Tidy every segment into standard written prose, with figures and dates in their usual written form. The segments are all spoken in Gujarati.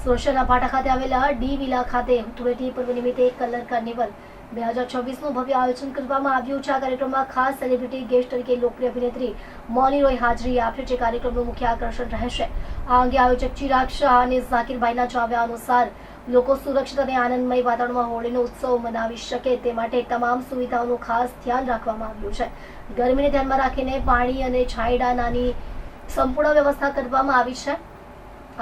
સુરતના પાટા ખાતે આવેલા ડી વિલા ખાતે ધૂળેટી પર્વ નિમિત્તે કલર કાર્નિવલ 2026નું ભવ્ય આયોજન કરવામાં આવ્યું છે। આ કાર્યક્રમમાં ખાસ સેલિબ્રિટી ગેસ્ટ તરીકે લોકપ્રિય અભિનેત્રી મૌની રોય હાજરી આપશે, જે કાર્યક્રમનું મુખ્ય આકર્ષણ રહેશે। આ અંગે આયોજક ચિરાગ શાહ અને ઝાકીરભાઈના જણાવ્યા અનુસાર લોકો સુરક્ષિત અને આનંદમય વાતાવરણમાં હોળીનો ઉત્સવ મનાવી શકે તે માટે તમામ સુવિધાઓનું ખાસ ધ્યાન રાખવામાં આવ્યું છે। ગરમીને ધ્યાનમાં રાખીને પાણી અને છાંયડાની સંપૂર્ણ વ્યવસ્થા કરવામાં આવી છે।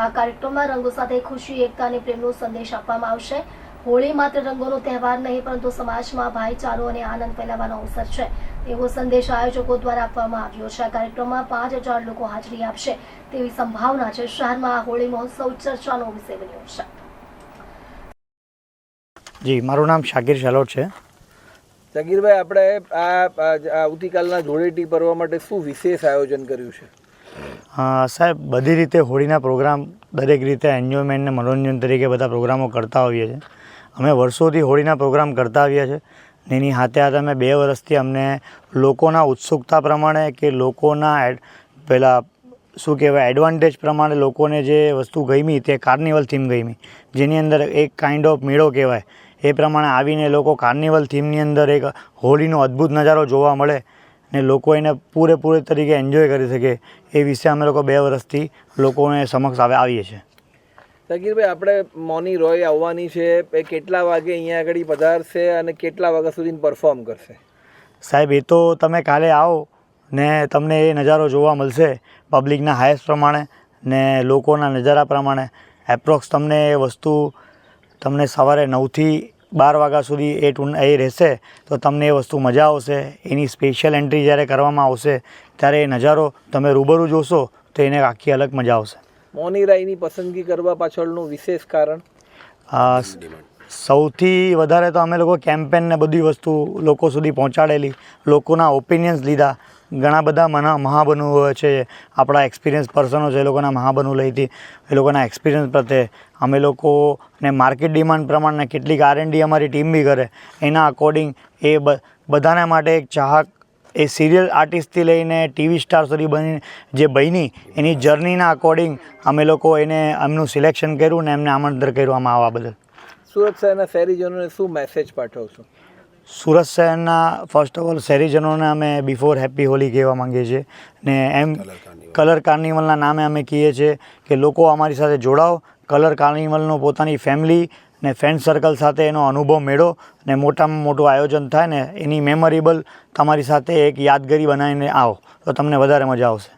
આ કાર્યક્રમમાં રંગો સાથે ખુશી, એકતા અને પ્રેમનો સંદેશ આપવામાં આવશે। હોળી માત્ર રંગોનો તહેવાર નહીં, પરંતુ સમાજમાં ભાઈચારો અને આનંદ ફેલાવવાનો અવસર છે, એવો સંદેશ આયોજકો દ્વારા આપવામાં આવ્યો છે। આ કાર્યક્રમમાં 5000 લોકો હાજરી આપશે તેવી સંભાવના છે। શહેરમાં આ હોળી મહોત્સવ ચર્ચાનો વિષય બન્યો છે। જી, મારું નામ શાકિર શેલોટ છે। શાકિરભાઈ, આપણે આ આવતીકાલના ધૂળેટી પર્વ માટે શું વિશેષ આયોજન કર્યું છે? સાહેબ, બધી રીતે હોળીના પ્રોગ્રામ દરેક રીતે એન્જોયમેન્ટ ને મનોરંજન તરીકે બધા પ્રોગ્રામો કરતા હોઈએ છીએ। અમે વર્ષોથી હોળીના પ્રોગ્રામ કરતા આવ્યા છે ને એની હાથે હાથે અમે 2 વર્ષથી અમને લોકોના ઉત્સુકતા પ્રમાણે કે લોકોના પહેલાં શું કહેવાય એડવાન્ટેજ પ્રમાણે લોકોને જે વસ્તુ ગમી તે કાર્નિવલ થીમ ગમી, જેની અંદર એક કાઇન્ડ ઓફ મેળો કહેવાય એ પ્રમાણે આવીને લોકો કાર્નિવલ થીમની અંદર એક હોળીનો અદ્ભુત નજારો જોવા મળે ને લોકો એને પૂરેપૂરી તરીકે એન્જોય કરી શકે એ વિશે અમે લોકો 2 વર્ષથી લોકોને સમક્ષ આવીએ છીએ। શાકિરભાઈ, આપણે મૌની રોય આવવાની છે, એ કેટલા વાગે અહીંયા આગળ પધારશે અને કેટલા વાગ્યા સુધી પરફોર્મ કરશે? સાહેબ, એ તો તમે કાલે આવો ને તમને એ નજારો જોવા મળશે પબ્લિકના હાઈસ પ્રમાણે ને લોકોના નજારા પ્રમાણે। એપ્રોક્સ તમને એ વસ્તુ તમને સવારે 9થી 12 વાગ્યા સુધી એ રહેશે તો તમને એ વસ્તુ મજા આવશે। એની સ્પેશિયલ એન્ટ્રી જ્યારે કરવામાં આવશે ત્યારે એ નજારો તમે રૂબરૂ જોશો તો એને આખી અલગ મજા આવશે। મૌની રાયની પસંદગી કરવા પાછળનું વિશેષ કારણ? સૌથી વધારે તો અમે લોકો કેમ્પેન ને બધી વસ્તુ લોકો સુધી પહોંચાડેલી, લોકોના ઓપિનિયન્સ લીધા। ઘણા બધા મહાબનુઓ છે, આપણા એક્સપિરિયન્સ પર્સનો છે, એ લોકોના મહાબનુ લઈ હતી, એ લોકોના એક્સપિરિયન્સ પ્રત્યે અમે લોકોને માર્કેટ ડિમાન્ડ પ્રમાણે કેટલીક R&D અમારી ટીમ બી કરે, એના અકોર્ડિંગ એ બધાના માટે એક ચાહક એ સિરિયલ આર્ટિસ્ટથી લઈને TV સ્ટાર સુધી જે બની એની જર્નીના અકોર્ડિંગ અમે લોકો એમનું સિલેક્શન કર્યું ને એમને આમંત્રણ કર્યું આમાં આવવા બદલ। સુરત શહેરના શહેરીજનોને શું મેસેજ પાઠવશો? સુરત શહેરના ફર્સ્ટ ઓફ ઓલ શહેરીજનોને અમે બિફોર હેપી હોલી કહેવા માંગીએ છીએ ને એમ કલર કાર્નિવલના નામે અમે કહીએ છીએ કે લોકો અમારી સાથે જોડાઓ। કલર કાર્નિવલનો પોતાની ફેમિલી ને ફ્રેન્ડ સર્કલ સાથે એનો અનુભવ મેળવો ને મોટામાં મોટું આયોજન થાય ને એની મેમોરેબલ તમારી સાથે એક યાદગીરી બનાવીને આવો તો તમને વધારે મજા આવશે।